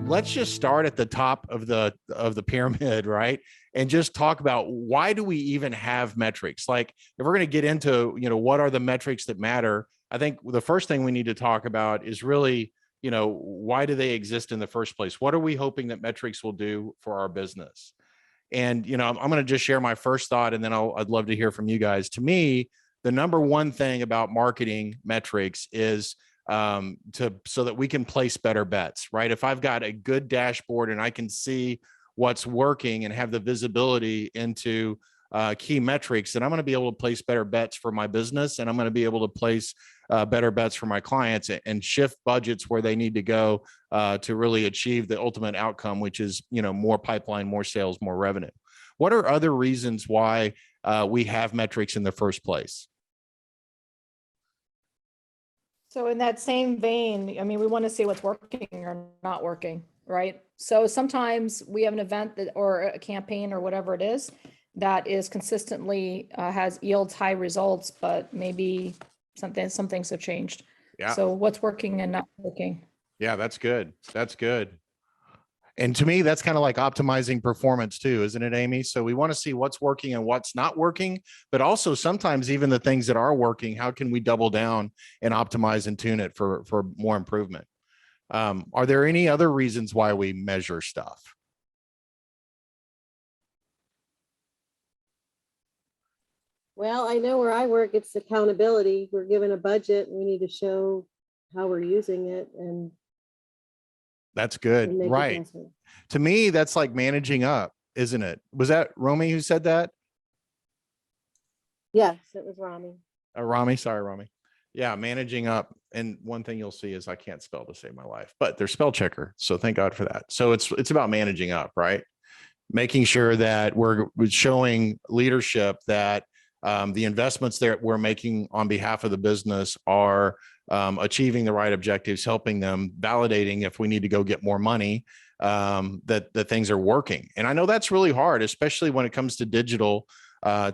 let's just start at the top of the pyramid, right? And just talk about, why do we even have metrics? Like, if we're going to get into, what are the metrics that matter? I think the first thing we need to talk about is really, why do they exist in the first place? What are we hoping that metrics will do for our business? And, I'm going to just share my first thought, and then I'd love to hear from you guys. To me, the number one thing about marketing metrics is so that we can place better bets, right? If I've got a good dashboard and I can see what's working and have the visibility into key metrics, then I'm going to be able to place better bets for my business, and I'm going to be able to place better bets for my clients and shift budgets where they need to go to really achieve the ultimate outcome, which is, more pipeline, more sales, more revenue. What are other reasons why we have metrics in the first place? So in that same vein, I mean, we want to see what's working or not working, right? So sometimes we have an event that, or a campaign or whatever it is, that is consistently yields high results, but maybe some things have changed. Yeah. So what's working and not working? Yeah, that's good. That's good. And to me, that's kind of like optimizing performance too, isn't it, Amy? So we want to see what's working and what's not working, but also sometimes even the things that are working, how can we double down and optimize and tune it for more improvement? Are there any other reasons why we measure stuff? Well, I know where I work, it's accountability. We're given a budget. We need to show how we're using it, and that's good. Right. To me, that's like managing up, isn't it? Was that Romy who said that? Yes, it was Rami. Rami, sorry, Rami. Yeah, managing up. And one thing you'll see is I can't spell to save my life, but there's spell checker. So thank God for that. So it's about managing up, right? Making sure that we're showing leadership that the investments that we're making on behalf of the business are achieving the right objectives, helping them, validating if we need to go get more money, that things are working. And I know that's really hard, especially when it comes to digital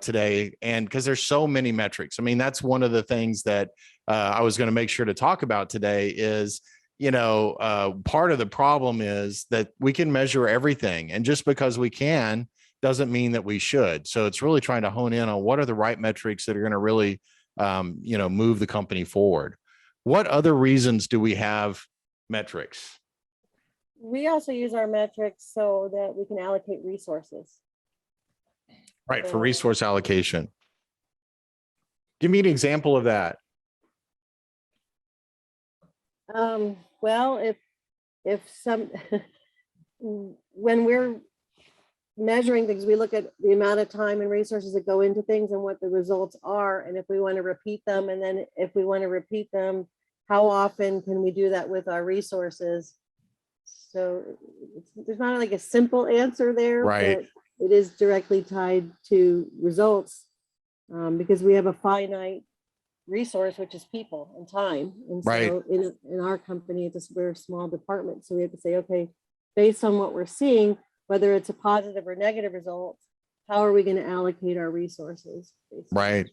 today. And because there's so many metrics. I mean, that's one of the things that I was going to make sure to talk about today is, part of the problem is that we can measure everything. And just because we can doesn't mean that we should. So it's really trying to hone in on what are the right metrics that are going to really, move the company forward. What other reasons do we have metrics? We also use our metrics so that we can allocate resources. Right, for resource allocation. Give me an example of that. Well, if some, when we're measuring things, we look at the amount of time and resources that go into things and what the results are, and if we want to repeat them, and then if we want to repeat them, how often can we do that with our resources? So there's not like a simple answer there, right? But it is directly tied to results because we have a finite resource, which is people and time. And so right. in our company, we're a small department. So we have to say, okay, based on what we're seeing, whether it's a positive or negative result, how are we going to allocate our resources? Right.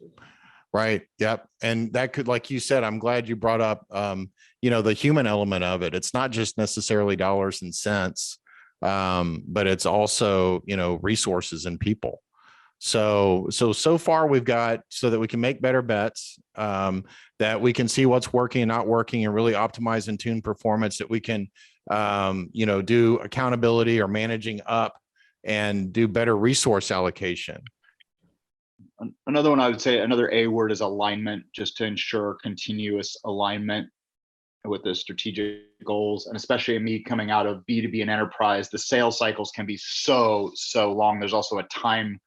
Right. Yep. And that could, like you said, I'm glad you brought up, the human element of it. It's not just necessarily dollars and cents, but it's also, resources and people. So far we've got so that we can make better bets, that we can see what's working and not working and really optimize and tune performance, that we can, do accountability or managing up and do better resource allocation. Another one I would say, another A word is alignment, just to ensure continuous alignment with the strategic goals. And especially me coming out of B2B and enterprise, the sales cycles can be so long. There's also a time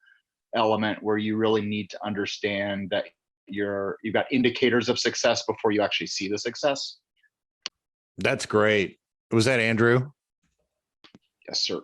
element where you really need to understand that you've got indicators of success before you actually see the success. That's great. Was that Andrew? Yes, sir.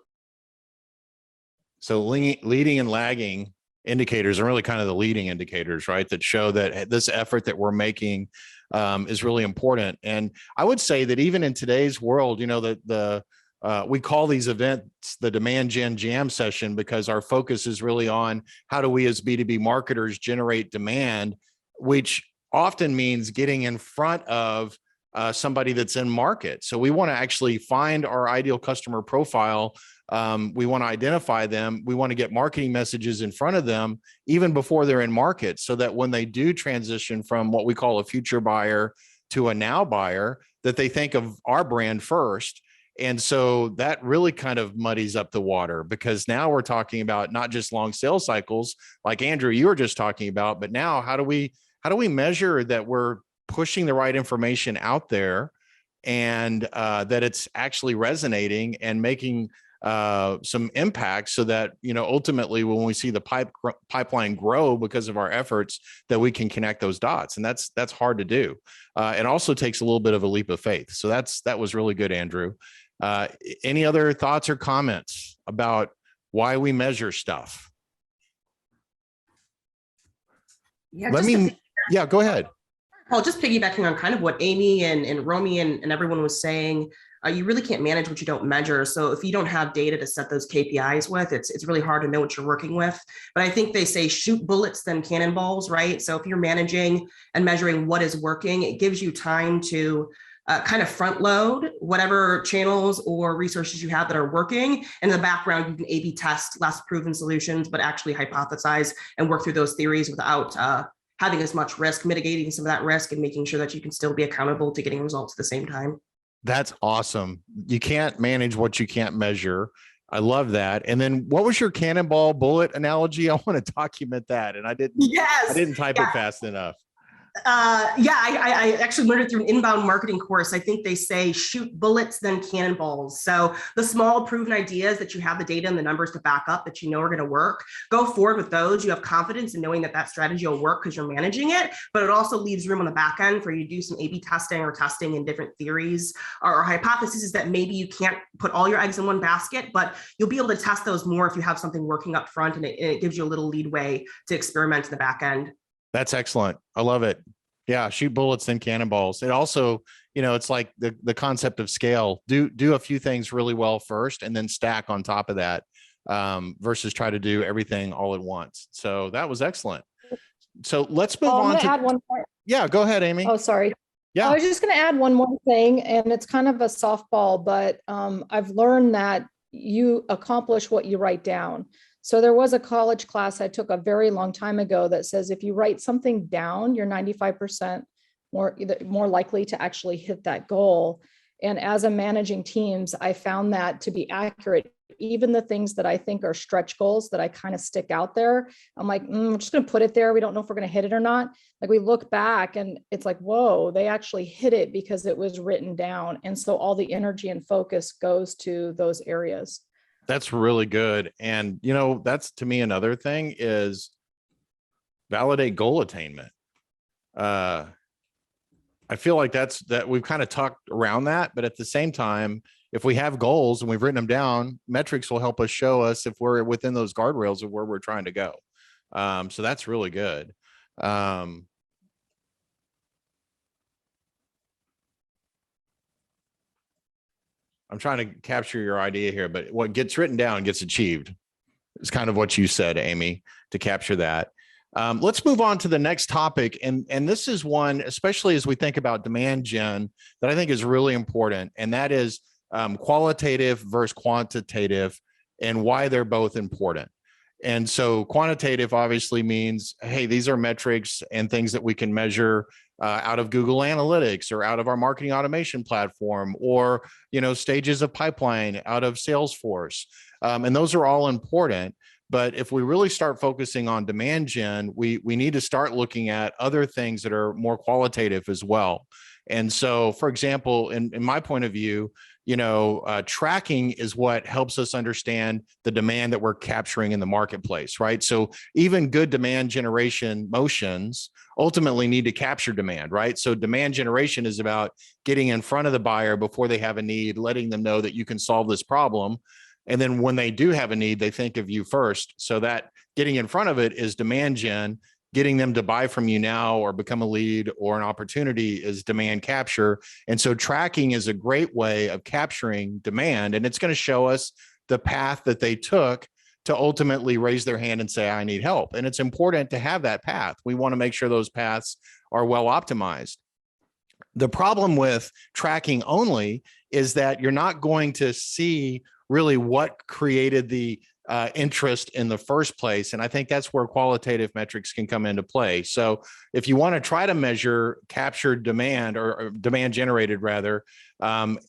So leading and lagging indicators are really kind of the leading indicators, right? That show that this effort that we're making is really important. And I would say that even in today's world, we call these events the Demand Gen Jam session because our focus is really on how do we as B2B marketers generate demand, which often means getting in front of somebody that's in market. So we want to actually find our ideal customer profile. We want to identify them. We want to get marketing messages in front of them even before they're in market, so that when they do transition from what we call a future buyer to a now buyer, that they think of our brand first. And so that really kind of muddies up the water, because now we're talking about not just long sales cycles like Andrew, you were just talking about, but now how do we measure that we're pushing the right information out there, and that it's actually resonating and making some impact, so that, ultimately when we see the pipeline grow because of our efforts, that we can connect those dots. And that's hard to do. It also takes a little bit of a leap of faith. So that was really good, Andrew. Any other thoughts or comments about why we measure stuff? Yeah, Yeah, go ahead. Well, just piggybacking on kind of what Amy and Romy and everyone was saying, you really can't manage what you don't measure. So if you don't have data to set those KPIs with, it's really hard to know what you're working with. But I think they say shoot bullets than cannonballs, right? So if you're managing and measuring what is working, it gives you time to kind of front load whatever channels or resources you have that are working. And in the background, you can A/B test less proven solutions, but actually hypothesize and work through those theories without having as much risk, mitigating some of that risk and making sure that you can still be accountable to getting results at the same time. That's awesome. You can't manage what you can't measure. I love that. And then what was your cannonball bullet analogy? I want to document that. And I didn't type it fast enough. I actually learned it through an inbound marketing course. I think they say shoot bullets then cannonballs. So the small proven ideas that you have the data and the numbers to back up that you know are going to work, go forward with those. You have confidence in knowing that that strategy will work because you're managing it, but it also leaves room on the back end for you to do some A/B testing or testing in different theories or hypotheses that maybe you can't put all your eggs in one basket, but you'll be able to test those more if you have something working up front, and it gives you a little leadway to experiment in the back end. That's excellent. I love it. Yeah. Shoot bullets then cannonballs. It also, it's like the concept of scale. Do a few things really well first and then stack on top of that, versus try to do everything all at once. So that was excellent. So let's move on to add one more. Yeah, go ahead, Amy. Oh, sorry. Yeah. I was just going to add one more thing, and it's kind of a softball, but I've learned that you accomplish what you write down. So there was a college class I took a very long time ago that says if you write something down, you're 95% more likely to actually hit that goal. And as I'm managing teams, I found that to be accurate. Even the things that I think are stretch goals that I kind of stick out there, I'm like, we're just going to put it there. We don't know if we're going to hit it or not. Like we look back and it's like, whoa, they actually hit it because it was written down. And so all the energy and focus goes to those areas. That's really good. And, that's to me, another thing is validate goal attainment. I feel like that we've kind of talked around that, but at the same time, if we have goals and we've written them down, metrics will help us show us if we're within those guardrails of where we're trying to go. So that's really good. I'm trying to capture your idea here, but what gets written down gets achieved. It's kind of what you said, Amy, to capture that. Let's move on to the next topic. And this is one, especially as we think about demand gen, that I think is really important. And that is qualitative versus quantitative and why they're both important. And so quantitative obviously means, hey, these are metrics and things that we can measure out of Google Analytics or out of our marketing automation platform, or, stages of pipeline out of Salesforce. And those are all important. But if we really start focusing on demand gen, we need to start looking at other things that are more qualitative as well. And so, for example, in my point of view, tracking is what helps us understand the demand that we're capturing in the marketplace, right? So even good demand generation motions ultimately need to capture demand, right? So demand generation is about getting in front of the buyer before they have a need, letting them know that you can solve this problem. And then when they do have a need, they think of you first. So that getting in front of it is demand gen. Getting them to buy from you now or become a lead or an opportunity is demand capture. And so tracking is a great way of capturing demand. And it's going to show us the path that they took to ultimately raise their hand and say, I need help. And it's important to have that path. We want to make sure those paths are well optimized. The problem with tracking only is that you're not going to see really what created the interest in the first place. And I think that's where qualitative metrics can come into play. So if you want to try to measure captured demand or demand generated rather,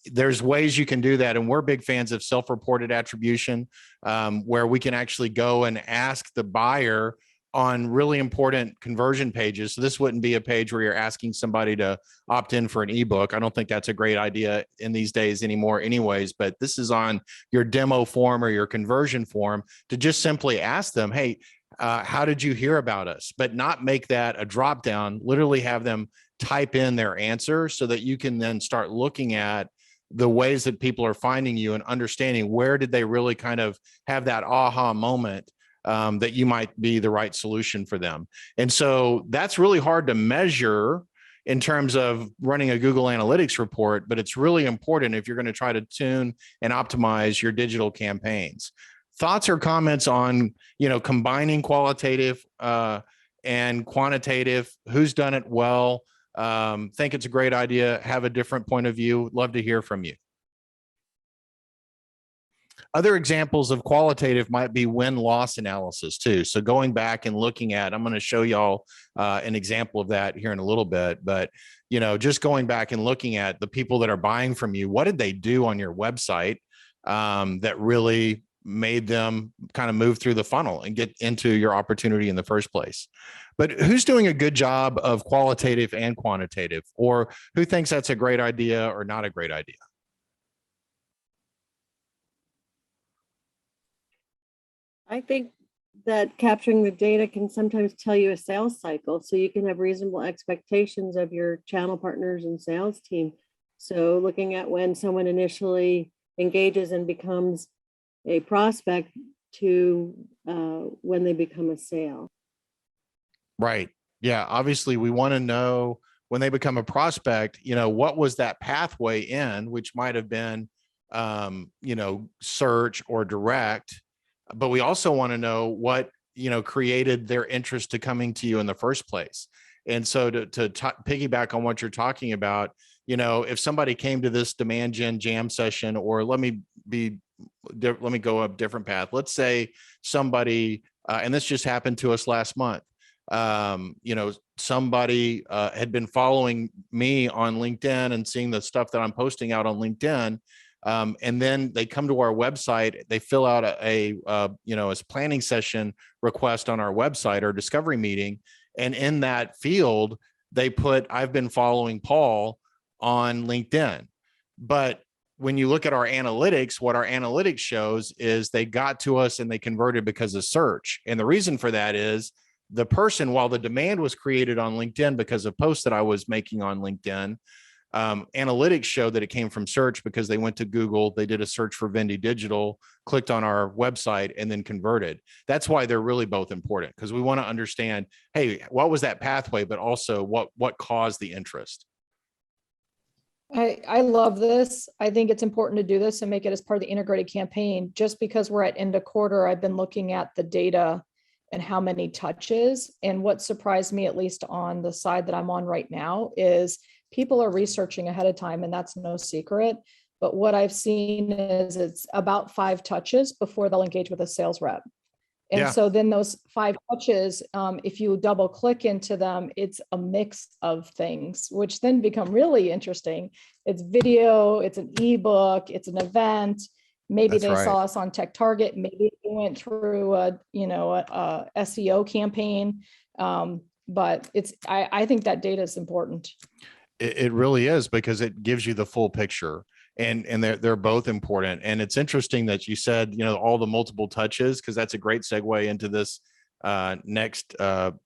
there's ways you can do that. And we're big fans of self-reported attribution, where we can actually go and ask the buyer on really important conversion pages. So this wouldn't be a page where you're asking somebody to opt in for an ebook. I don't think that's a great idea in these days anymore anyways, but this is on your demo form or your conversion form to just simply ask them, hey, how did you hear about us? But not make that a drop down, literally have them type in their answer so that you can then start looking at the ways that people are finding you and understanding where did they really kind of have that aha moment that you might be the right solution for them. And so that's really hard to measure in terms of running a Google Analytics report, but it's really important if you're going to try to tune and optimize your digital campaigns. Thoughts or comments on, combining qualitative and quantitative? Who's done it well? Think it's a great idea, have a different point of view? Love to hear from you. Other examples of qualitative might be win-loss analysis too. So going back and looking at, I'm going to show y'all an example of that here in a little bit, but just going back and looking at the people that are buying from you, what did they do on your website that really made them kind of move through the funnel and get into your opportunity in the first place? But who's doing a good job of qualitative and quantitative, or who thinks that's a great idea or not a great idea? I think that capturing the data can sometimes tell you a sales cycle, so you can have reasonable expectations of your channel partners and sales team. So looking at when someone initially engages and becomes a prospect to when they become a sale. Right. Yeah. Obviously, we want to know when they become a prospect, what was that pathway in, which might have been, search or direct. But we also want to know what, created their interest to coming to you in the first place. And so to piggyback on what you're talking about, if somebody came to this demand gen jam session, or let me go a different path. Let's say somebody, and this just happened to us last month. Somebody had been following me on LinkedIn and seeing the stuff that I'm posting out on LinkedIn. And then they come to our website, they fill out a planning session request on our website or discovery meeting. And in that field, they put, I've been following Paul on LinkedIn. But when you look at our analytics, what our analytics shows is they got to us and they converted because of search. And the reason for that is the person, while the demand was created on LinkedIn because of posts that I was making on LinkedIn, analytics show that it came from search because they went to Google, they did a search for Vende Digital, clicked on our website, and then converted. That's why they're really both important, because we want to understand, hey, what was that pathway, but also what caused the interest. I love this. I think it's important to do this and make it as part of the integrated campaign. Just because we're at end of quarter, I've been looking at the data and how many touches. And what surprised me, at least on the side that I'm on right now, is people are researching ahead of time, and that's no secret. But what I've seen is it's about 5 touches before they'll engage with a sales rep. And so then those 5 touches, if you double click into them, it's a mix of things, which then become really interesting. It's video, it's an ebook, it's an event. Maybe they saw us on Tech Target. Maybe they went through a SEO campaign. But I think that data is important. It really is, because it gives you the full picture. And they're both important. And it's interesting that you said, all the multiple touches, because that's a great segue into this next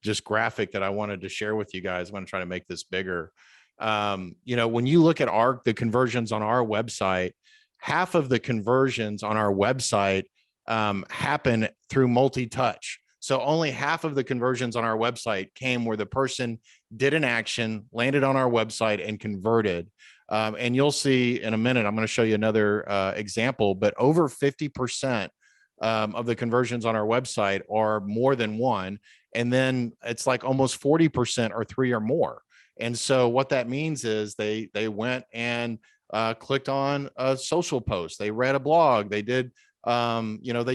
just graphic that I wanted to share with you guys. I'm going to try to make this bigger. When you look at the conversions on our website, half of the conversions on our website happen through multi-touch. So only half of the conversions on our website came where the person did an action, landed on our website, and converted. And you'll see in a minute, I'm going to show you another example, but over 50% of the conversions on our website are more than one. And then it's like almost 40% are 3 or more. And so what that means is they went and clicked on a social post, they read a blog, they did they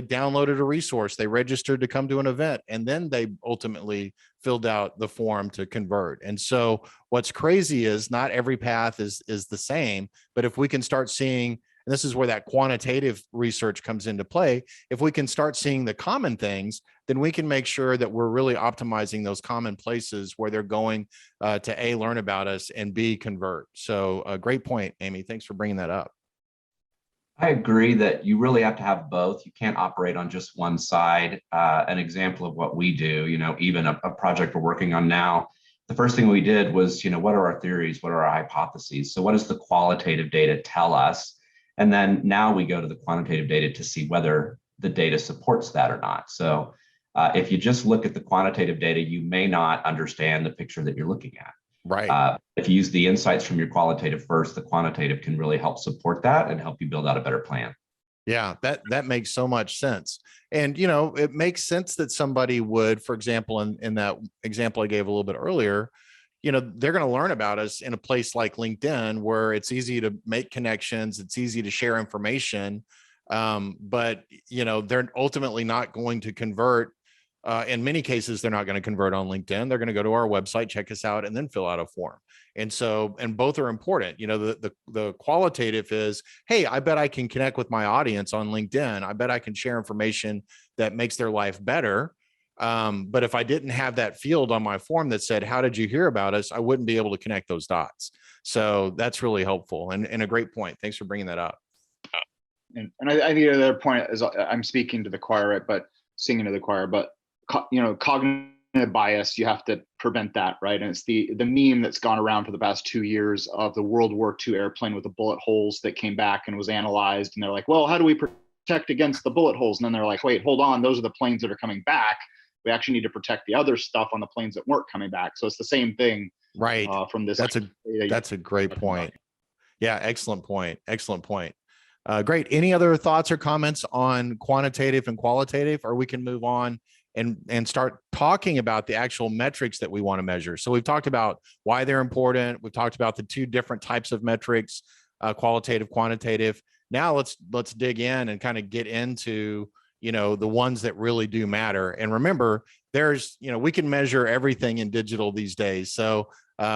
downloaded a resource, they registered to come to an event, and then they ultimately filled out the form to convert. And so what's crazy is not every path is the same, but if we can start seeing, and this is where that quantitative research comes into play, if we can start seeing the common things, then we can make sure that we're really optimizing those common places where they're going to A, learn about us, and B, convert. So a great point, Amy. Thanks for bringing that up. I agree that you really have to have both. You can't operate on just one side. An example of what we do, even a project we're working on now, the first thing we did was, what are our theories? What are our hypotheses? So what does the qualitative data tell us? And then now we go to the quantitative data to see whether the data supports that or not. So if you just look at the quantitative data, you may not understand the picture that you're looking at. Right. If you use the insights from your qualitative first, the quantitative can really help support that and help you build out a better plan. Yeah, that makes so much sense. And, it makes sense that somebody would, for example, in that example I gave a little bit earlier, they're going to learn about us in a place like LinkedIn, where it's easy to make connections, it's easy to share information. But, they're ultimately not going to convert. In many cases, they're not going to convert on LinkedIn. They're going to go to our website, check us out, and then fill out a form. And so, and both are important. The qualitative is, hey, I bet I can connect with my audience on LinkedIn. I bet I can share information that makes their life better. But if I didn't have that field on my form that said, how did you hear about us? I wouldn't be able to connect those dots. So that's really helpful and a great point. Thanks for bringing that up. And I think the other point is, I'm speaking to the choir, right? But singing to the choir, but cognitive bias, you have to prevent that, right? And it's the meme that's gone around for the past 2 years of the World War II airplane with the bullet holes that came back and was analyzed. And they're like, well, how do we protect against the bullet holes? And then they're like, wait, hold on. Those are the planes that are coming back. We actually need to protect the other stuff on the planes that weren't coming back. So it's the same thing. Right. From this. That's a great point. Yeah. Excellent point. Excellent point. Great. Any other thoughts or comments on quantitative and qualitative, or we can move on and start talking about the actual metrics that we want to measure. So we've talked about why they're important. We've talked about the two different types of metrics, qualitative, quantitative. Now let's dig in and kind of get into, the ones that really do matter. And remember, there's, we can measure everything in digital these days. So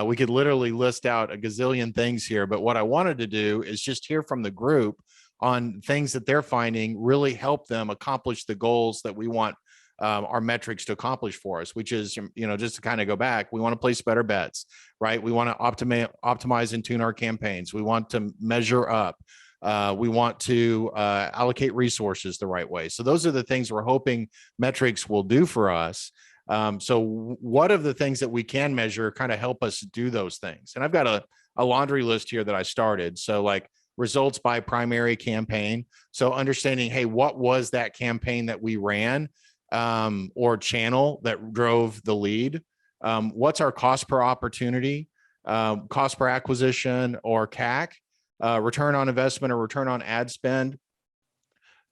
we could literally list out a gazillion things here, but what I wanted to do is just hear from the group on things that they're finding really help them accomplish the goals that we want our metrics to accomplish for us, which is, just to kind of go back, we want to place better bets, right? We want to optimize and tune our campaigns. We want to measure up. We want to allocate resources the right way. So those are the things we're hoping metrics will do for us. So what of the things that we can measure kind of help us do those things? And I've got a laundry list here that I started. So like results by primary campaign. So understanding, hey, what was that campaign that we ran or channel that drove the lead? What's our cost per opportunity, cost per acquisition or CAC, return on investment or return on ad spend,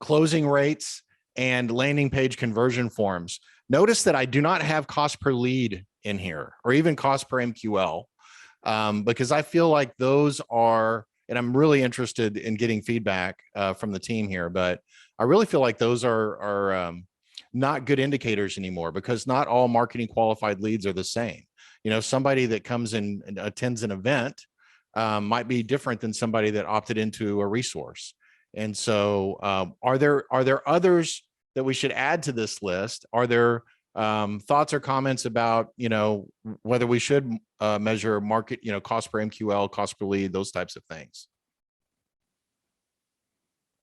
closing rates, and landing page conversion forms. Notice that I do not have cost per lead in here or even cost per MQL because I feel like those are, and I'm really interested in getting feedback from the team here, but I really feel like those are not good indicators anymore because not all marketing qualified leads are the same. Somebody that comes in and attends an event might be different than somebody that opted into a resource. And so are there others that we should add to this list? Are there thoughts or comments about, whether we should measure market, cost per MQL, cost per lead, those types of things?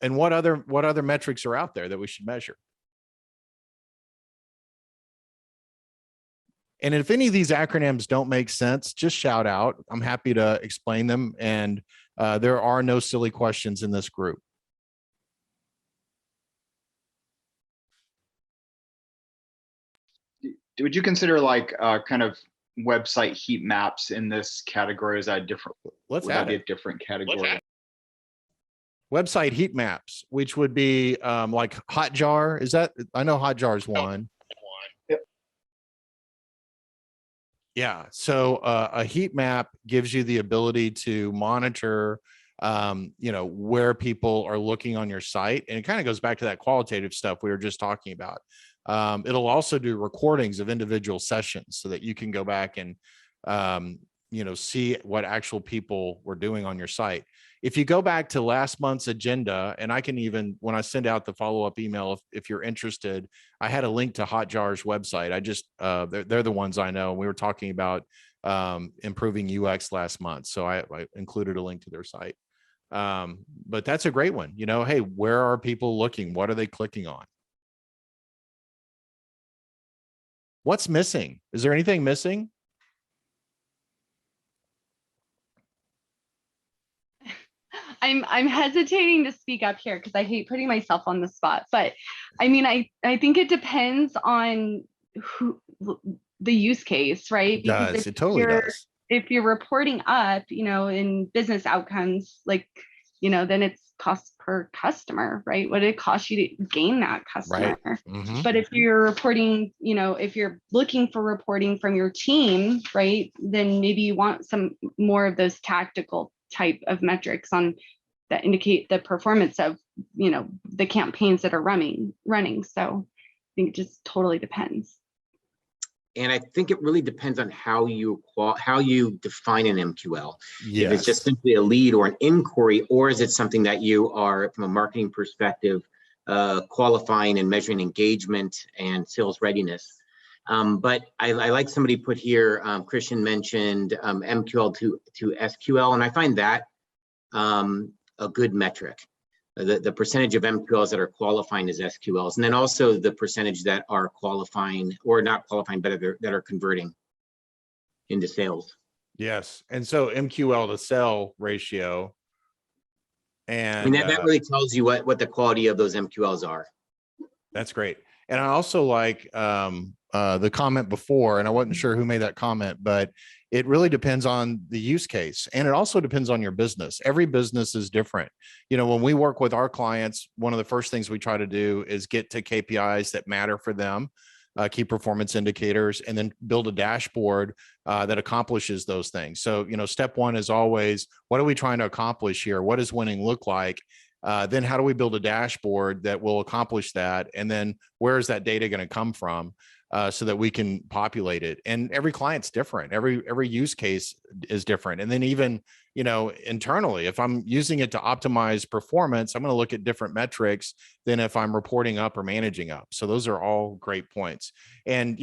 And what other metrics are out there that we should measure? And if any of these acronyms don't make sense, just shout out. I'm happy to explain them. And there are no silly questions in this group. Would you consider kind of website heat maps in this category? Is that different? Let's would add that be it. a different category? Website heat maps, which would be like Hotjar. Is that? I know Hotjar is one. Yeah. So a heat map gives you the ability to monitor, where people are looking on your site. And it kind of goes back to that qualitative stuff we were just talking about. It'll also do recordings of individual sessions so that you can go back and, see what actual people were doing on your site. If you go back to last month's agenda, and I can even, when I send out the follow-up email, if you're interested, I had a link to Hotjar's website. I just, they're the ones I know. We were talking about improving UX last month. So I included a link to their site. But that's a great one. Hey, where are people looking? What are they clicking on? What's missing? Is there anything missing? I'm hesitating to speak up here because I hate putting myself on the spot. But I mean, I think it depends on who the use case, right? It does. It totally does. If you're reporting up, in business outcomes, like, then it's cost per customer, right? What did it cost you to gain that customer? Right. Mm-hmm. But if you're reporting, if you're looking for reporting from your team, right, then maybe you want some more of those tactical type of metrics on that indicate the performance of, the campaigns that are running. So I think it just totally depends. And I think it really depends on how you define an MQL. Yes. If it's just simply a lead or an inquiry, or is it something that you are, from a marketing perspective, qualifying and measuring engagement and sales readiness. But I like somebody put here, Christian mentioned MQL to SQL, and I find that a good metric. The percentage of MQLs that are qualifying as SQLs, and then also the percentage that are qualifying or not qualifying, but that are converting into sales. Yes. And so MQL to sell ratio. And I mean, that really tells you what the quality of those MQLs are. That's great. And I also like the comment before, and I wasn't sure who made that comment, but it really depends on the use case. And it also depends on your business. Every business is different. When we work with our clients, one of the first things we try to do is get to KPIs that matter for them, key performance indicators, and then build a dashboard that accomplishes those things. So, step one is always, what are we trying to accomplish here? What does winning look like? Then how do we build a dashboard that will accomplish that? And then where is that data going to come from so that we can populate it? And every client's different. Every use case is different. And then even, internally, if I'm using it to optimize performance, I'm going to look at different metrics than if I'm reporting up or managing up. So those are all great points. And,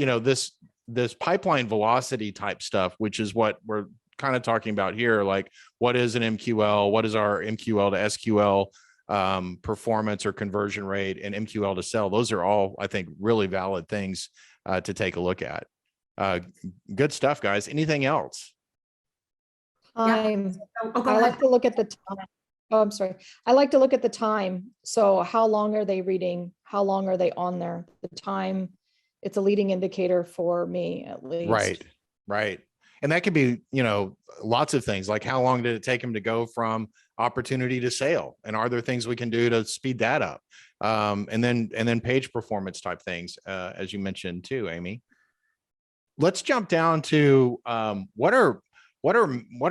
this pipeline velocity type stuff, which is what we're kind of talking about here, like what is an MQL? What is our MQL to SQL performance or conversion rate, and MQL to sell? Those are all, I think, really valid things to take a look at. Good stuff, guys. Anything else? Time. Oh, go I ahead. like to look at the time. Oh, I'm sorry. I like to look at the time. So how long are they reading? How long are they on there? The time, it's a leading indicator for me, at least. Right. And that could be, lots of things, like how long did it take them to go from opportunity to sale? And are there things we can do to speed that up? And then page performance type things, as you mentioned too, Amy. Let's jump down to what are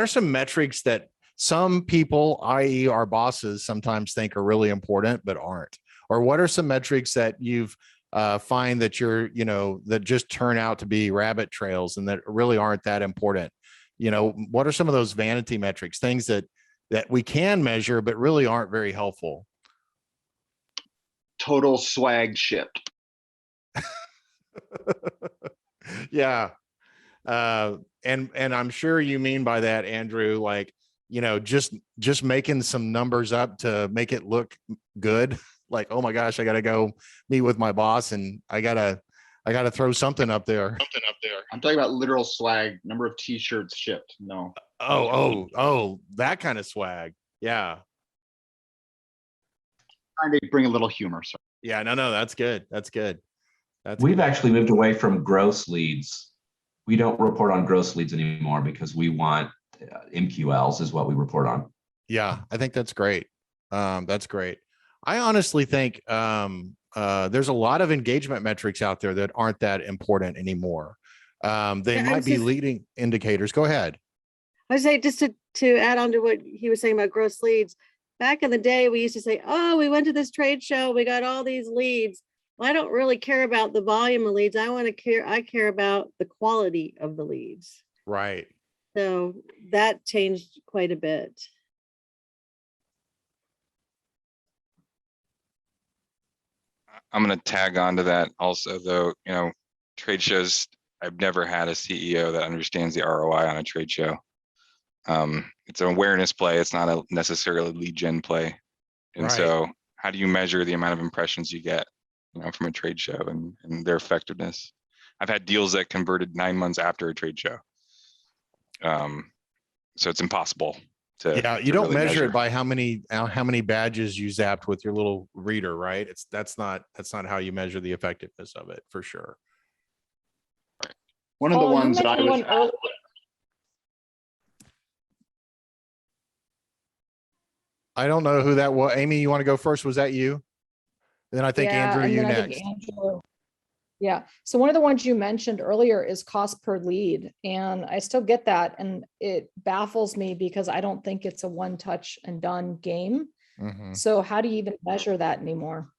some metrics that some people, i.e. our bosses, sometimes think are really important, but aren't? Or what are some metrics that you've find that that just turn out to be rabbit trails and that really aren't that important? What are some of those vanity metrics, things that we can measure, but really aren't very helpful? Total swag shipped. Yeah. And I'm sure you mean by that, Andrew, like, just making some numbers up to make it look good. Like, oh my gosh, I got to go meet with my boss and I got to throw something up there. I'm talking about literal swag, number of t-shirts shipped. No. Oh, that kind of swag. Yeah. Trying to bring a little humor. Sorry. Yeah, no, that's good. We've actually moved away from gross leads. We don't report on gross leads anymore because we want MQLs is what we report on. Yeah, I think that's great. That's great. I honestly think there's a lot of engagement metrics out there that aren't that important anymore. They Yeah, I might was be just- leading indicators. Go ahead. I would say, just to add on to what he was saying about gross leads, back in the day, we used to say, oh, we went to this trade show, we got all these leads. Well, I don't really care about the volume of leads. I care about the quality of the leads. Right. So that changed quite a bit. I'm going to tag on to that also, though. Trade shows, I've never had a CEO that understands the ROI on a trade show. It's an awareness play. It's not a necessarily lead gen play. And Right. so how do you measure the amount of impressions you get, from a trade show and their effectiveness? I've had deals that converted 9 months after a trade show. So it's impossible to. Yeah, you to don't really measure it by how many badges you zapped with your little reader, right? That's not how you measure the effectiveness of it, for sure. One of the Paul, you ones that I mentioned was, one earlier. I don't know who that was. Amy, you want to go first? Was that you? Then I think Yeah, Andrew, and you then I next. think Andrew. Yeah. So one of the ones you mentioned earlier is cost per lead. And I still get that. And it baffles me because I don't think it's a one touch and done game. Mhm. So how do you even measure that anymore?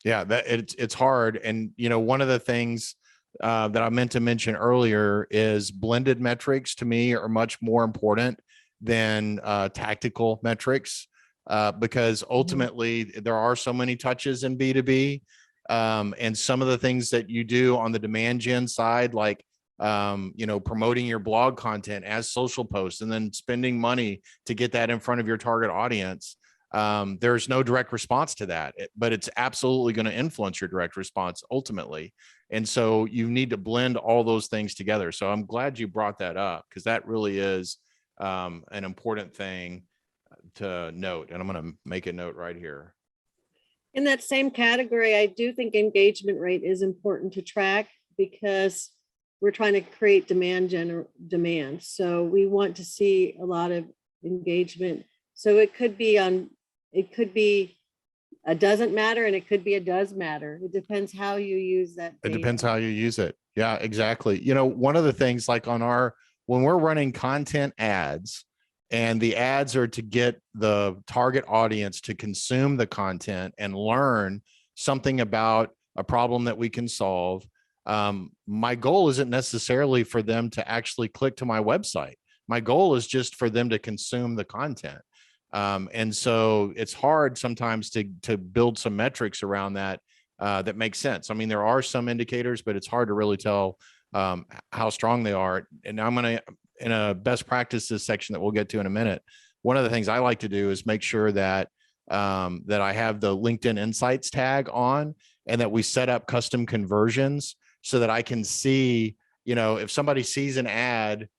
Yeah, that it's hard. And one of the things that I meant to mention earlier is blended metrics to me are much more important than tactical metrics because ultimately there are so many touches in B2B. And some of the things that you do on the demand gen side, like promoting your blog content as social posts and then spending money to get that in front of your target audience. There's no direct response to that, but it's absolutely going to influence your direct response ultimately. And so you need to blend all those things together. So I'm glad you brought that up because that really is an important thing to note. And I'm going to make a note right here. In that same category, I do think engagement rate is important to track because we're trying to create demand. So we want to see a lot of engagement. So it could be a doesn't matter and it could be a does matter. It depends how you use that It data. depends how you use it. Yeah, exactly. One of the things like when we're running content ads and the ads are to get the target audience to consume the content and learn something about a problem that we can solve. My goal isn't necessarily for them to actually click to my website. My goal is just for them to consume the content. And so it's hard sometimes to build some metrics around that that makes sense. I mean, there are some indicators, but it's hard to really tell how strong they are. And I'm going to, in a best practices section that we'll get to in a minute, one of the things I like to do is make sure that that I have the LinkedIn Insights tag on and that we set up custom conversions so that I can see, if somebody sees an ad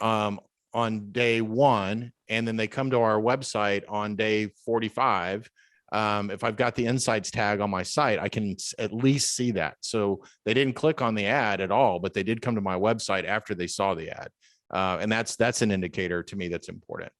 on day 1 and then they come to our website on day 45, if I've got the insights tag on my site, I can at least see that. So they didn't click on the ad at all, but they did come to my website after they saw the ad. And that's an indicator to me that's important.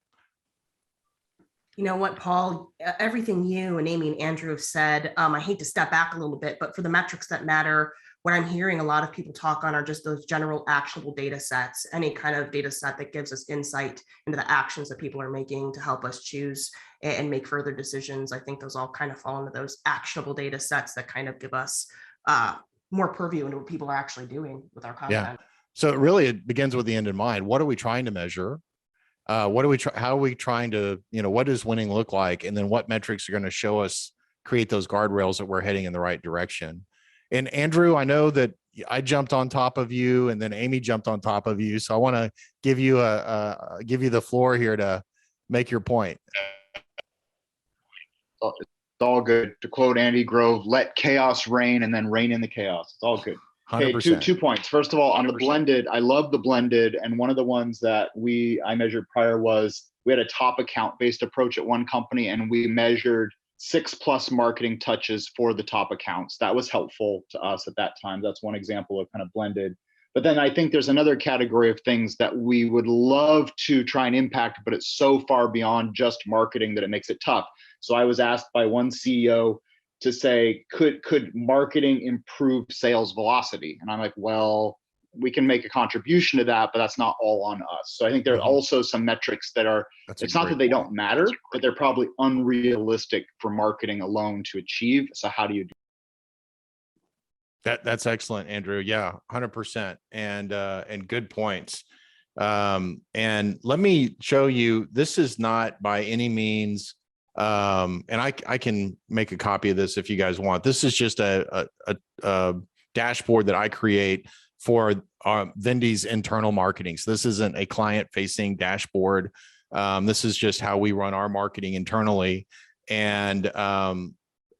You know what, Paul, everything you and Amy and Andrew have said, I hate to step back a little bit, but for the metrics that matter, what I'm hearing a lot of people talk on are just those general actionable data sets, any kind of data set that gives us insight into the actions that people are making to help us choose and make further decisions. I think those all kind of fall into those actionable data sets that kind of give us more purview into what people are actually doing with our content. Yeah. So it begins with the end in mind. What are we trying to measure? How are we trying to, what does winning look like? And then what metrics are going to show us, create those guardrails that we're heading in the right direction. And Andrew, I know that I jumped on top of you and then Amy jumped on top of you. So I want to give you the floor here to make your point. it's all good. To quote Andy Grove, let chaos reign and then reign in the chaos. It's all good. 100%. Okay, two points. First of all, on the blended, I love the blended. And one of the ones that I measured prior was we had a top account based approach at one company and we measured 6+ marketing touches for the top accounts. That was helpful to us at that time. That's one example of kind of blended. But then I think there's another category of things that we would love to try and impact, but it's so far beyond just marketing that it makes it tough. So I was asked by one CEO to say, could marketing improve sales velocity? And I'm like, well, we can make a contribution to that, but that's not all on us. So I think there are also some metrics that are, it's not that they don't matter, but they're probably unrealistic for marketing alone to achieve. So how do you do That's excellent, Andrew. Yeah, 100%. And good points. And let me show you, this is not by any means, and I can make a copy of this if you guys want. This is just a dashboard that I create for Vende's internal marketing. So this isn't a client-facing dashboard. This is just how we run our marketing internally. And I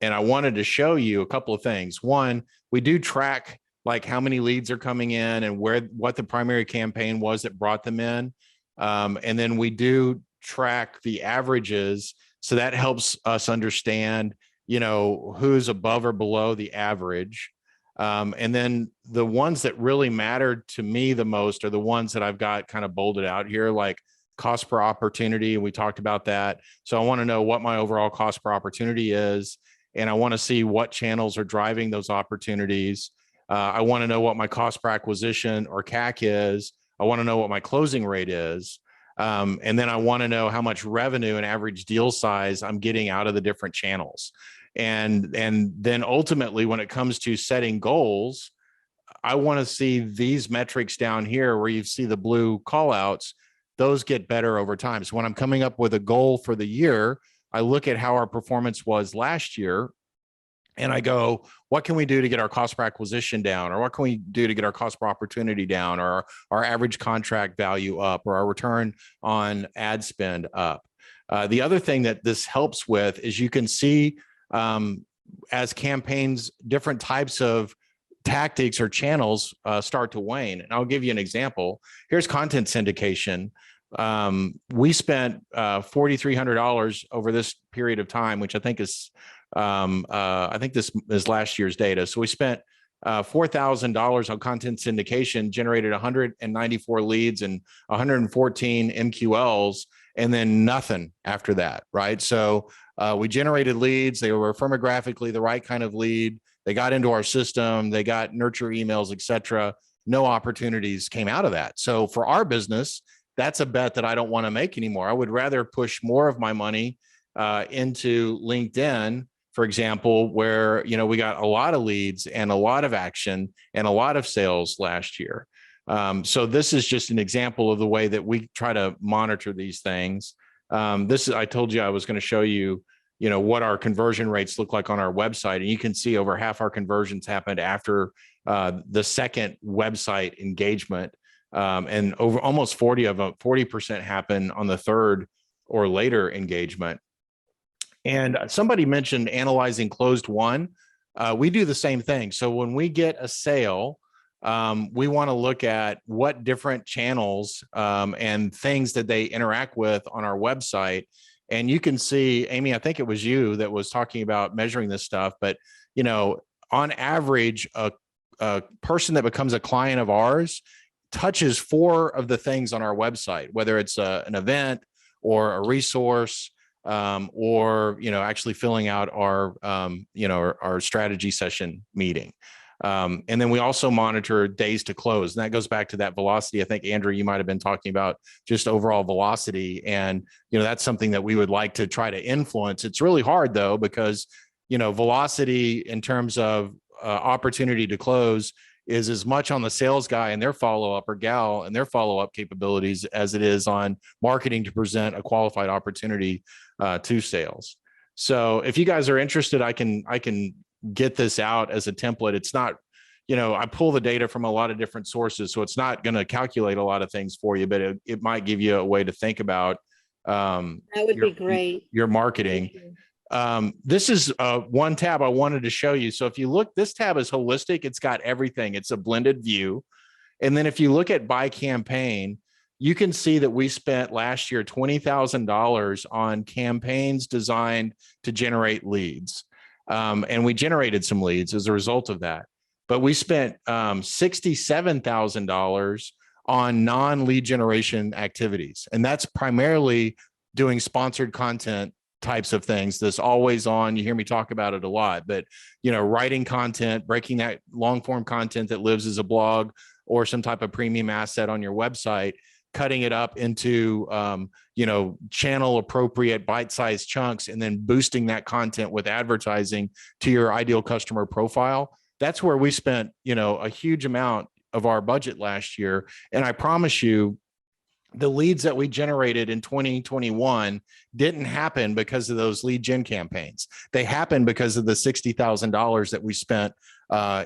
wanted to show you a couple of things. One, we do track like how many leads are coming in and what the primary campaign was that brought them in. And then we do track the averages. So that helps us understand, who's above or below the average. And then the ones that really mattered to me the most are the ones that I've got kind of bolded out here, like cost per opportunity. And we talked about that. So I want to know what my overall cost per opportunity is. And I want to see what channels are driving those opportunities. I want to know what my cost per acquisition or CAC is. I want to know what my closing rate is. And then I want to know how much revenue and average deal size I'm getting out of the different channels. And then ultimately, when it comes to setting goals, I want to see these metrics down here where you see the blue call outs, those get better over time. So when I'm coming up with a goal for the year, I look at how our performance was last year and I go, what can we do to get our cost per acquisition down? Or what can we do to get our cost per opportunity down, or our average contract value up, or our return on ad spend up? The other thing that this helps with is you can see as campaigns, different types of tactics or channels start to wane. And I'll give you an example. Here's content syndication. We spent $4,300 over this period of time, which I think is, I think this is last year's data. So we spent $4,000 on content syndication, generated 194 leads and 114 MQLs, and then nothing after that, right? So we generated leads. They were firmographically the right kind of lead. They got into our system. They got nurture emails, et cetera. No opportunities came out of that. So for our business, that's a bet that I don't want to make anymore. I would rather push more of my money into LinkedIn, for example, where we got a lot of leads and a lot of action and a lot of sales last year. So this is just an example of the way that we try to monitor these things. I told you I was going to show you, what our conversion rates look like on our website, and you can see over half our conversions happened after the second website engagement. And over almost 40% happen on the third or later engagement. And somebody mentioned analyzing closed won. We do the same thing. So when we get a sale, we want to look at what different channels and things that they interact with on our website. And you can see, Amy, I think it was you that was talking about measuring this stuff, but on average, a person that becomes a client of ours touches 4 of the things on our website, whether it's an event or a resource, or actually filling out our our strategy session meeting. And then we also monitor days to close, and that goes back to that velocity. I think Andrew, you might have been talking about just overall velocity, and that's something that we would like to try to influence. It's really hard though, because velocity in terms of opportunity to close is as much on the sales guy and their follow-up, or gal and their follow-up capabilities, as it is on marketing to present a qualified opportunity to sales. So if you guys are interested, I can get this out as a template. It's not, I pull the data from a lot of different sources, so it's not going to calculate a lot of things for you, but it might give you a way to think about that would be great. Your marketing. This is one tab I wanted to show you. So if you look, this tab is holistic. It's got everything. It's a blended view. And then if you look at by campaign, you can see that we spent last year $20,000 on campaigns designed to generate leads. And we generated some leads as a result of that. But we spent $67,000 on non-lead generation activities. And that's primarily doing sponsored content types of things. This always on, you hear me talk about it a lot, but writing content, breaking that long form content that lives as a blog or some type of premium asset on your website, cutting it up into, channel appropriate bite-sized chunks, and then boosting that content with advertising to your ideal customer profile. That's where we spent, a huge amount of our budget last year. And I promise you, the leads that we generated in 2021 didn't happen because of those lead gen campaigns. They happened because of the $60,000 that we spent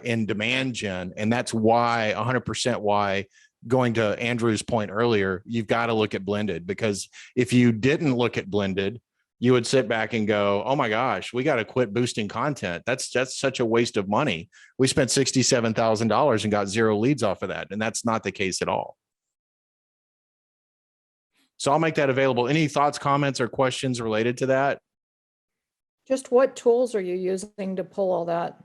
in demand gen. And that's why, 100% why, going to Andrew's point earlier, you've got to look at blended, because if you didn't look at blended, you would sit back and go, oh my gosh, we got to quit boosting content. That's such a waste of money. We spent $67,000 and got 0 leads off of that. And that's not the case at all. So I'll make that available. Any thoughts, comments, or questions related to that? Just what tools are you using to pull all that?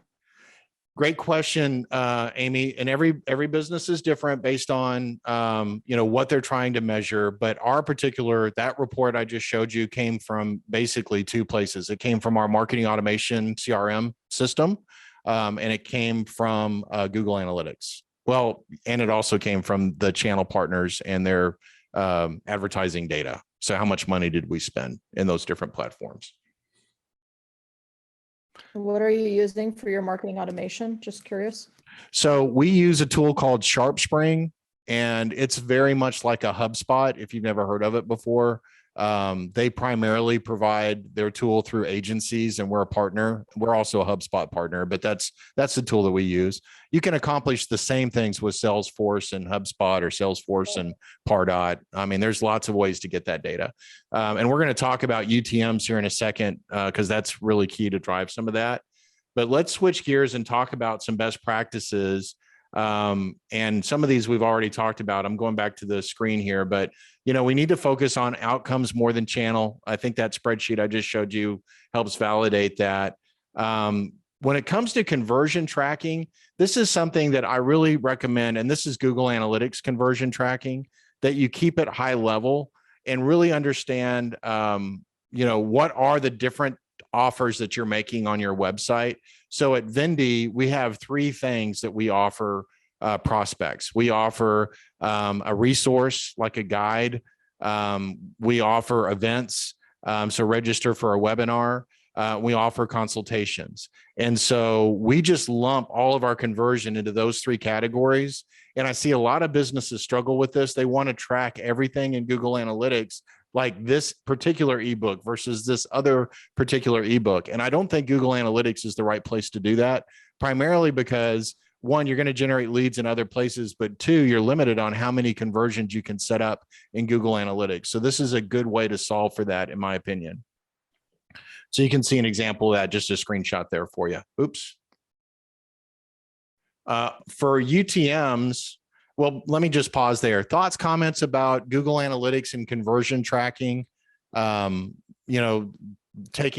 Great question, Amy. And every business is different based on what they're trying to measure. But that report I just showed you came from basically 2 places. It came from our marketing automation CRM system, and it came from Google Analytics. Well, and it also came from the channel partners and their advertising data. So how much money did we spend in those different platforms? What are you using for your marketing automation? Just curious. So we use a tool called SharpSpring, and it's very much like a HubSpot if you've never heard of it before. They primarily provide their tool through agencies, and we're a partner. We're also a HubSpot partner, but that's the tool that we use. You can accomplish the same things with Salesforce and HubSpot, or Salesforce and Pardot. I mean, there's lots of ways to get that data. And we're going to talk about UTMs here in a second, because that's really key to drive some of that. But let's switch gears and talk about some best practices. And some of these we've already talked about. I'm going back to the screen here, but we need to focus on outcomes more than channel. I think that spreadsheet I just showed you helps validate that. When it comes to conversion tracking, this is something that I really recommend, and this is Google Analytics conversion tracking, that you keep at high level and really understand, what are the different offers that you're making on your website. So at Vende, we have 3 things that we offer prospects. We offer a resource like a guide. We offer events, so register for a webinar. We offer consultations. And so we just lump all of our conversion into those 3 categories. And I see a lot of businesses struggle with this. They want to track everything in Google Analytics, like this particular ebook versus this other particular ebook. And I don't think Google Analytics is the right place to do that, primarily because 1, you're going to generate leads in other places, but 2, you're limited on how many conversions you can set up in Google Analytics. So this is a good way to solve for that, in my opinion. So you can see an example of that, just a screenshot there for you. Oops. For UTMs, well, let me just pause there. Thoughts, comments about Google Analytics and conversion tracking? Taking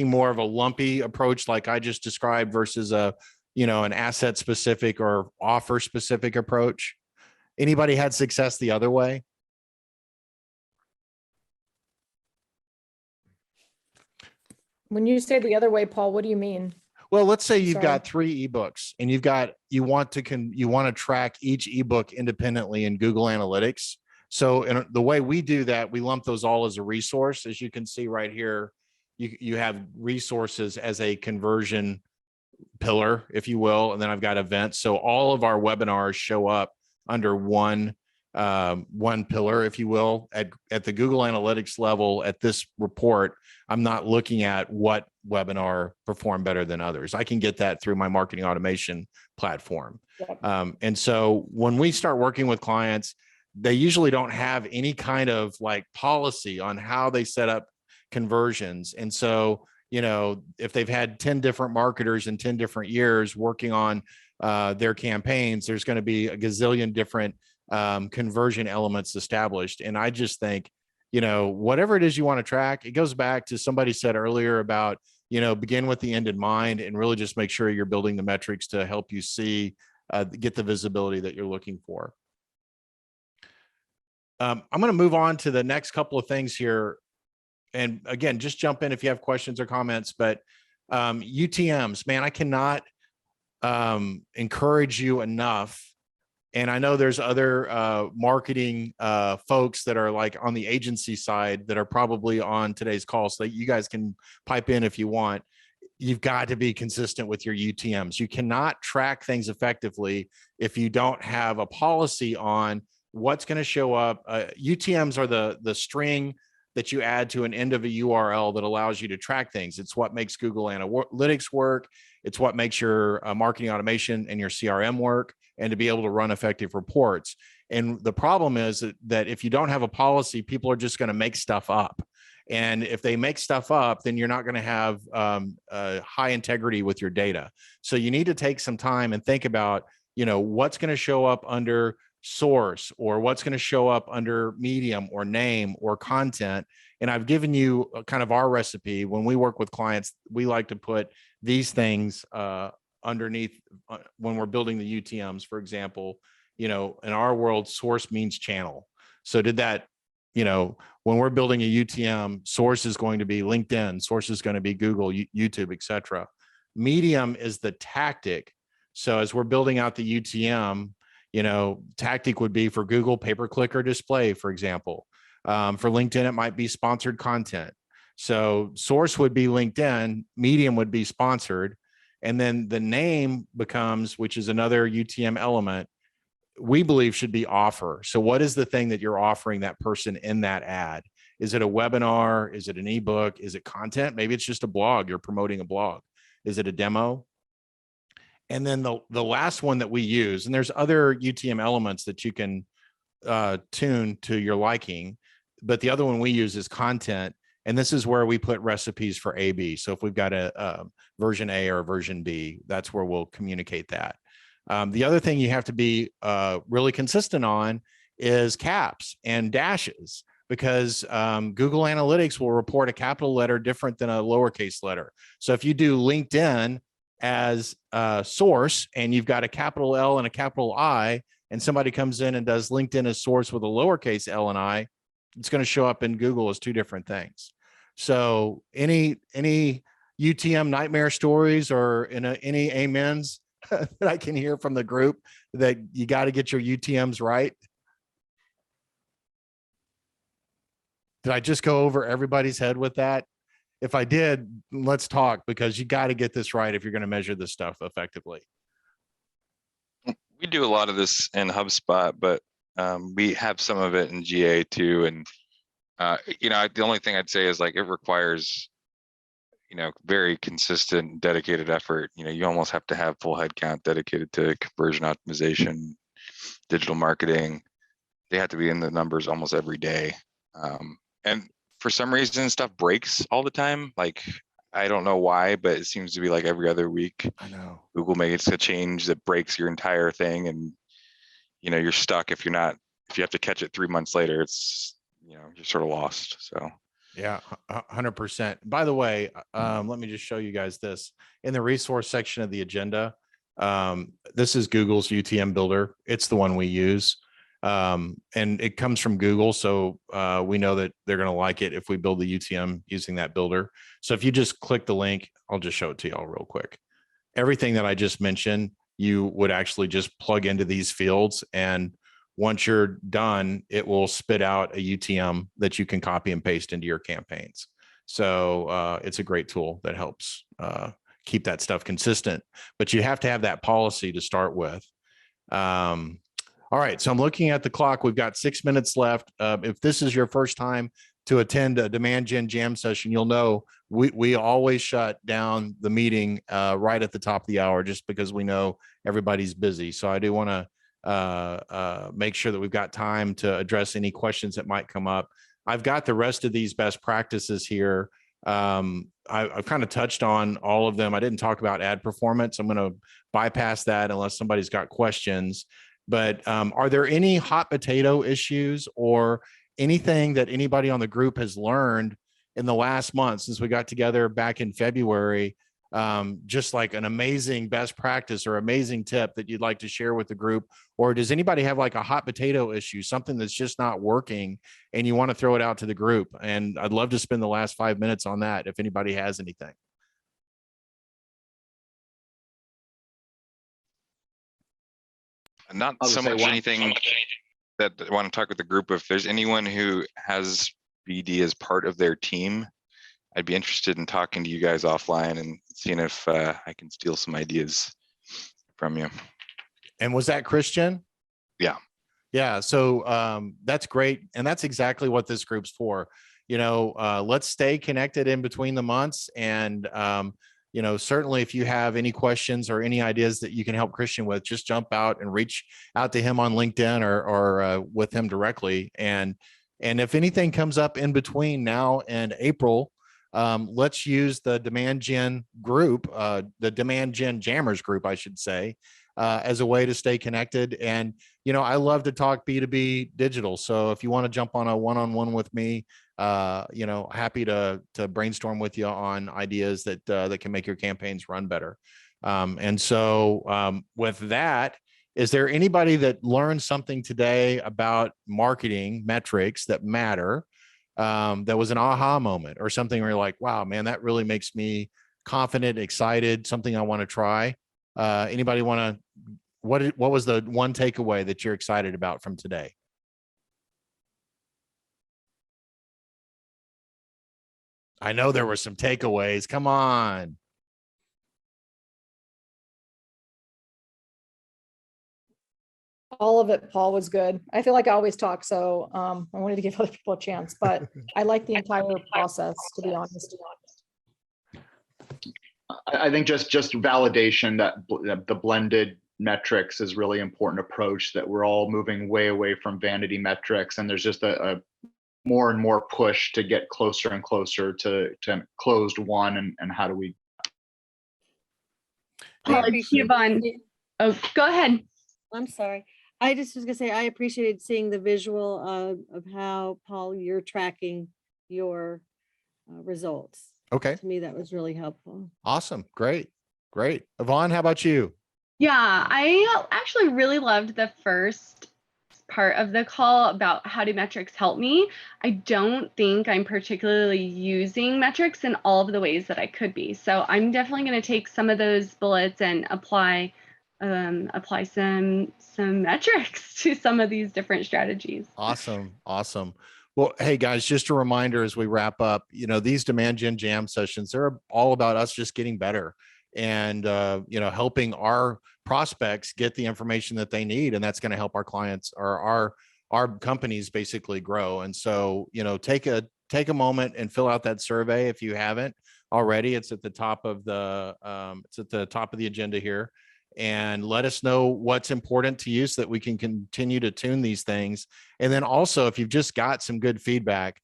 more of a lumpy approach like I just described versus an asset specific or offer specific approach. Anybody had success the other way? When you say the other way, Paul, what do you mean? Well, let's say you've Sorry. got 3 ebooks and you want to track each ebook independently in Google Analytics. So in the way we do that, we lump those all as a resource. As you can see right here, you have resources as a conversion pillar, if you will, and then I've got events. So all of our webinars show up under one pillar, if you will. At the Google Analytics level, at this report, I'm not looking at what webinar performed better than others. I can get that through my marketing automation platform. Yep. And so when we start working with clients, they usually don't have any kind of like policy on how they set up conversions. And so, if they've had 10 different marketers in 10 different years working on their campaigns, there's going to be a gazillion different conversion elements established. And I just think, whatever it is you want to track, it goes back to somebody said earlier about, begin with the end in mind and really just make sure you're building the metrics to help you see, get the visibility that you're looking for. I'm going to move on to the next couple of things here. And again, just jump in if you have questions or comments, but UTMs, man, I cannot encourage you enough And I know there's other marketing folks that are like on the agency side that are probably on today's call, so that you guys can pipe in if you want. You've got to be consistent with your UTMs. You cannot track things effectively if you don't have a policy on what's going to show up. UTMs are the string that you add to an end of a URL that allows you to track things. It's what makes Google Analytics work. It's what makes your marketing automation and your CRM work, and to be able to run effective reports. And the problem is that if you don't have a policy, people are just going to make stuff up. And if they make stuff up, then you're not going to have high integrity with your data. So you need to take some time and think about, what's going to show up under source, or what's going to show up under medium or name or content. And I've given you kind of our recipe. When we work with clients, we like to put these things underneath when we're building the UTMs. For example, in our world, source means channel. So when we're building a UTM, source is going to be LinkedIn, source is going to be Google, YouTube, etc. Medium is the tactic. So as we're building out the UTM, tactic would be for Google pay-per-click or display, for example. For LinkedIn, it might be sponsored content. So source would be LinkedIn, medium would be sponsored. And then the name becomes, which is another UTM element, we believe should be offer. So what is the thing that you're offering that person in that ad? Is it a webinar? Is it an ebook? Is it content? Maybe it's just a blog. You're promoting a blog. Is it a demo? And then the last one that we use, and there's other UTM elements that you can tune to your liking, but the other one we use is content. And this is where we put recipes for A/B. So if we've got a version A or a version B, that's where we'll communicate that. The other thing you have to be really consistent on is caps and dashes, because Google Analytics will report a capital letter different than a lowercase letter. So if you do LinkedIn as a source and you've got a capital L and a capital I, and somebody comes in and does LinkedIn as source with a lowercase L and I, it's going to show up in Google as two different things. So any UTM nightmare stories or any amens that I can hear from the group that you got to get your UTMs right? Did I just go over everybody's head with that? If I did, let's talk, because you got to get this right if you're going to measure this stuff effectively. We do a lot of this in HubSpot, but we have some of it in GA too. And the only thing I'd say is, like, it requires very consistent, dedicated effort. You almost have to have full headcount dedicated to conversion optimization, digital marketing. They have to be in the numbers almost every day. And for some reason, stuff breaks all the time. Like, I don't know why, but it seems to be like every other week. I know Google makes a change that breaks your entire thing, and you're stuck if you have to catch it 3 months later. It's you're sort of lost. So yeah, 100%. By the way, let me just show you guys this in the resource section of the agenda. This is Google's UTM builder. It's the one we use. And it comes from Google. So we know that they're going to like it if we build the UTM using that builder. So if you just click the link, I'll just show it to y'all real quick. Everything that I just mentioned, you would actually just plug into these fields, and once you're done, it will spit out a UTM that you can copy and paste into your campaigns. So it's a great tool that helps keep that stuff consistent, but you have to have that policy to start with. All right, so I'm looking at the clock. We've got 6 minutes left. If this is your first time to attend a Demand Gen Jam session, you'll know we always shut down the meeting right at the top of the hour, just because we know everybody's busy. So I do want to make sure that we've got time to address any questions that might come up. I've got the rest of these best practices here. I've kind of touched on all of them. I didn't talk about ad performance. I'm going to bypass that unless somebody's got questions. But are there any hot potato issues or anything that anybody on the group has learned in the last month since we got together back in February? Just like an amazing best practice or amazing tip that you'd like to share with the group? Or does anybody have like a hot potato issue, something that's just not working and you want to throw it out to the group? And I'd love to spend the last 5 minutes on that if anybody has anything. Not I'll so just say much one- anything that I want to talk with the group. If there's anyone who has BD as part of their team, I'd be interested in talking to you guys offline and seeing if I can steal some ideas from you. And was that Christian? Yeah. Yeah. So that's great. And that's exactly what this group's for. Let's stay connected in between the months. And, certainly if you have any questions or any ideas that you can help Christian with, just jump out and reach out to him on LinkedIn or with him directly. And if anything comes up in between now and April, let's use the Demand Gen group, the Demand Gen Jammers group, I should say, as a way to stay connected. And, I love to talk B2B digital. So if you want to jump on a one-on-one with me, happy to brainstorm with you on ideas that can make your campaigns run better. With that, is there anybody that learned something today about marketing metrics that matter? That was an aha moment or something where you're like, wow, man, that really makes me confident, excited, something I want to try. Anybody want to, what was the one takeaway that you're excited about from today? I know there were some takeaways. Come on. All of it, Paul, was good. I feel like I always talk, so I wanted to give other people a chance, but I like the entire process, to be honest. I think just validation that the blended metrics is really important approach, that we're all moving way away from vanity metrics. And there's just a more and more push to get closer and closer to closed one. And how do we? Paul, Yvonne. Oh, go ahead. I'm sorry. I just was gonna say, I appreciated seeing the visual of how, Paul, you're tracking your results. Okay. To me, that was really helpful. Awesome. Great. Yvonne, how about you? Yeah, I actually really loved the first part of the call about how do metrics help me. I don't think I'm particularly using metrics in all of the ways that I could be. So I'm definitely going to take some of those bullets and apply some metrics to some of these different strategies. Awesome. Well, hey guys, just a reminder as we wrap up, these Demand Gen Jam sessions, they're all about us just getting better and, helping our prospects get the information that they need. And that's going to help our clients or our companies basically grow. And so, take a moment and fill out that survey. If you haven't already, it's at the top of the agenda here. And let us know what's important to you so that we can continue to tune these things. And then also, if you've just got some good feedback,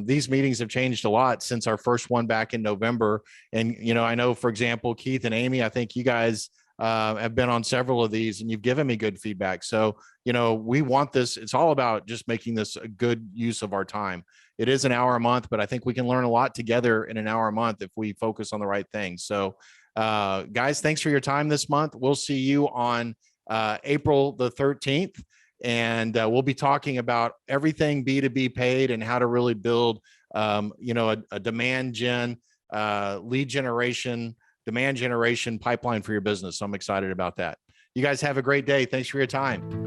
these meetings have changed a lot since our first one back in November. And, I know, for example, Keith and Amy, I think you guys have been on several of these and you've given me good feedback. So, we want this. It's all about just making this a good use of our time. It is an hour a month, but I think we can learn a lot together in an hour a month if we focus on the right things. So, guys, thanks for your time this month. We'll see you on April the 13th. And we'll be talking about everything B2B paid and how to really build, a demand gen, lead generation, demand generation pipeline for your business. So I'm excited about that. You guys have a great day. Thanks for your time.